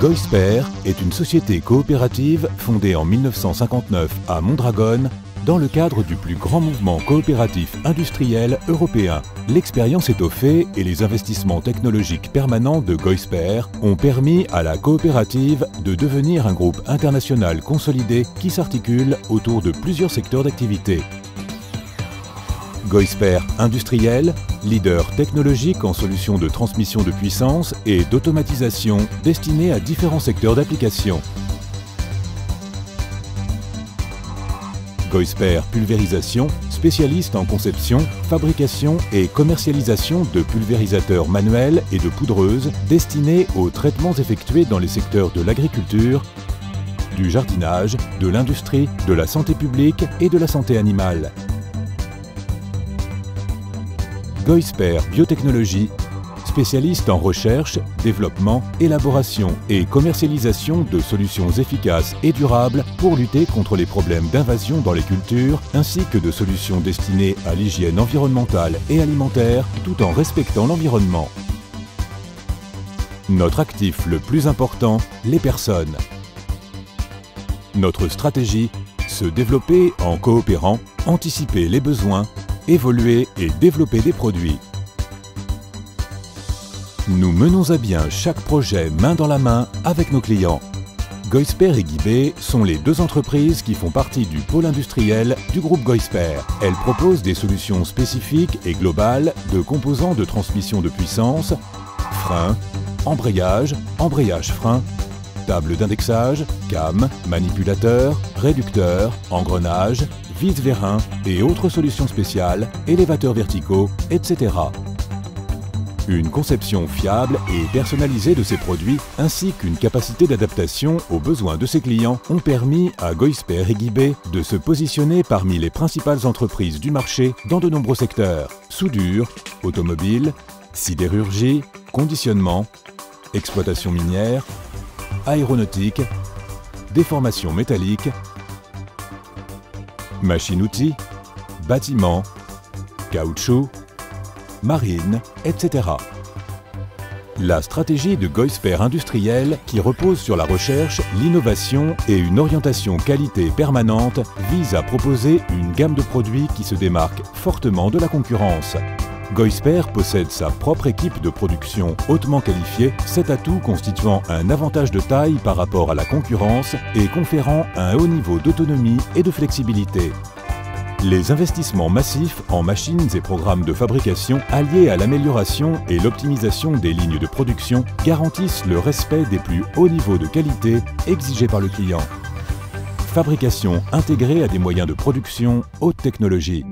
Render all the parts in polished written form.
Goisper est une société coopérative fondée en 1959 à Mondragone dans le cadre du plus grand mouvement coopératif industriel européen. L'expérience étoffée et les investissements technologiques permanents de Goisper ont permis à la coopérative de devenir un groupe international consolidé qui s'articule autour de plusieurs secteurs d'activité. Goisper Industriel, leader technologique en solutions de transmission de puissance et d'automatisation destinée à différents secteurs d'application. Goisper Pulvérisation, spécialiste en conception, fabrication et commercialisation de pulvérisateurs manuels et de poudreuses destinés aux traitements effectués dans les secteurs de l'agriculture, du jardinage, de l'industrie, de la santé publique et de la santé animale. Goisper Biotechnologie, spécialiste en recherche, développement, élaboration et commercialisation de solutions efficaces et durables pour lutter contre les problèmes d'invasion dans les cultures, ainsi que de solutions destinées à l'hygiène environnementale et alimentaire, tout en respectant l'environnement. Notre actif le plus important, les personnes. Notre stratégie, se développer en coopérant, anticiper les besoins, évoluer et développer des produits. Nous menons à bien chaque projet main dans la main avec nos clients. Goisper et Guibé sont les deux entreprises qui font partie du pôle industriel du groupe Goisper. Elles proposent des solutions spécifiques et globales de composants de transmission de puissance, frein, embrayage, embrayage-frein, table d'indexage, cam, manipulateur, réducteur, engrenage, vis-vérin et autres solutions spéciales, élévateurs verticaux, etc. Une conception fiable et personnalisée de ces produits ainsi qu'une capacité d'adaptation aux besoins de ses clients ont permis à Goisper et Guibé de se positionner parmi les principales entreprises du marché dans de nombreux secteurs: soudure, automobile, sidérurgie, conditionnement, exploitation minière, aéronautique, déformation métallique, machines-outils, bâtiments, caoutchouc, marine, etc. La stratégie de Goisper Industriel, qui repose sur la recherche, l'innovation et une orientation qualité permanente, vise à proposer une gamme de produits qui se démarque fortement de la concurrence. Goisper possède sa propre équipe de production hautement qualifiée, cet atout constituant un avantage de taille par rapport à la concurrence et conférant un haut niveau d'autonomie et de flexibilité. Les investissements massifs en machines et programmes de fabrication alliés à l'amélioration et l'optimisation des lignes de production garantissent le respect des plus hauts niveaux de qualité exigés par le client. Fabrication intégrée à des moyens de production haute technologie.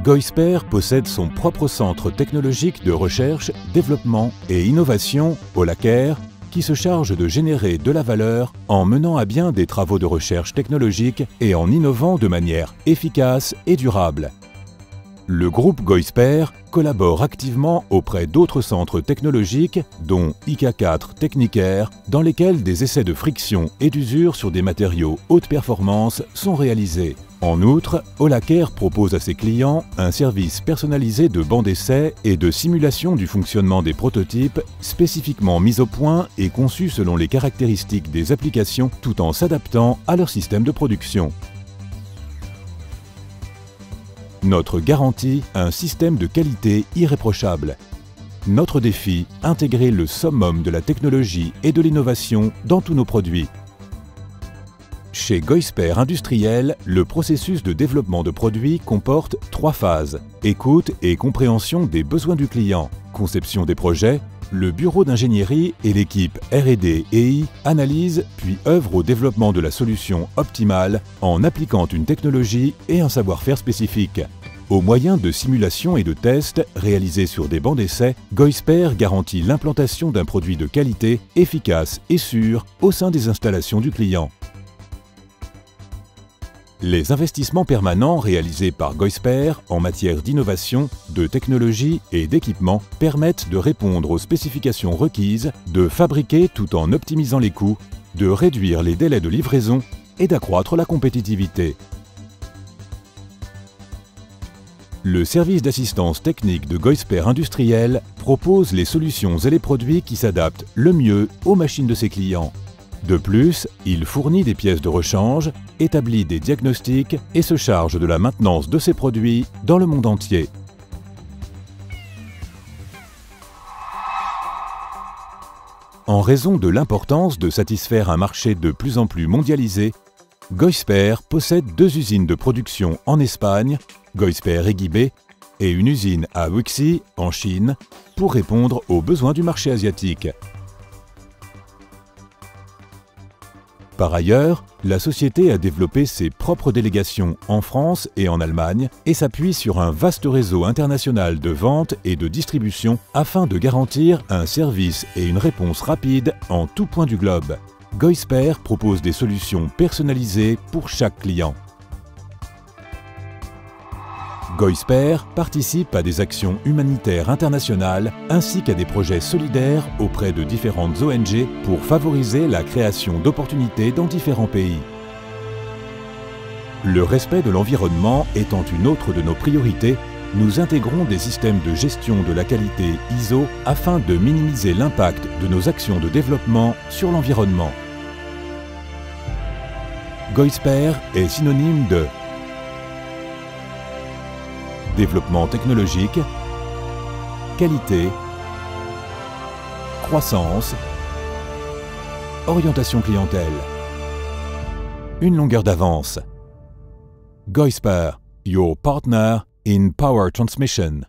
Goisper possède son propre centre technologique de recherche, développement et innovation au Lacaire, qui se charge de générer de la valeur en menant à bien des travaux de recherche technologique et en innovant de manière efficace et durable. Le groupe Goisper collabore activement auprès d'autres centres technologiques, dont IK4 Technicaire, dans lesquels des essais de friction et d'usure sur des matériaux haute performance sont réalisés. En outre, Olacaire propose à ses clients un service personnalisé de bancs d'essai et de simulation du fonctionnement des prototypes spécifiquement mis au point et conçus selon les caractéristiques des applications tout en s'adaptant à leur système de production. Notre garantie, un système de qualité irréprochable. Notre défi, intégrer le summum de la technologie et de l'innovation dans tous nos produits. Chez Goisper Industriel, le processus de développement de produits comporte 3 phases: écoute et compréhension des besoins du client, conception des projets, le bureau d'ingénierie et l'équipe R&D et I analysent puis œuvrent au développement de la solution optimale en appliquant une technologie et un savoir-faire spécifique. Au moyen de simulations et de tests réalisés sur des bancs d'essai, Goisper garantit l'implantation d'un produit de qualité, efficace et sûr au sein des installations du client. Les investissements permanents réalisés par Goisper en matière d'innovation, de technologie et d'équipement permettent de répondre aux spécifications requises, de fabriquer tout en optimisant les coûts, de réduire les délais de livraison et d'accroître la compétitivité. Le service d'assistance technique de Goisper Industriel propose les solutions et les produits qui s'adaptent le mieux aux machines de ses clients. De plus, il fournit des pièces de rechange, établit des diagnostics et se charge de la maintenance de ses produits dans le monde entier. En raison de l'importance de satisfaire un marché de plus en plus mondialisé, Goisper possède 2 usines de production en Espagne, Goisper et Guibé, et une usine à Wuxi, en Chine, pour répondre aux besoins du marché asiatique. Par ailleurs, la société a développé ses propres délégations en France et en Allemagne et s'appuie sur un vaste réseau international de vente et de distribution afin de garantir un service et une réponse rapide en tout point du globe. Goisper propose des solutions personnalisées pour chaque client. Goisper participe à des actions humanitaires internationales ainsi qu'à des projets solidaires auprès de différentes ONG pour favoriser la création d'opportunités dans différents pays. Le respect de l'environnement étant une autre de nos priorités, nous intégrons des systèmes de gestion de la qualité ISO afin de minimiser l'impact de nos actions de développement sur l'environnement. Goisper est synonyme de développement technologique, qualité, croissance, orientation clientèle. Une longueur d'avance. Goisper, your partner in power transmission.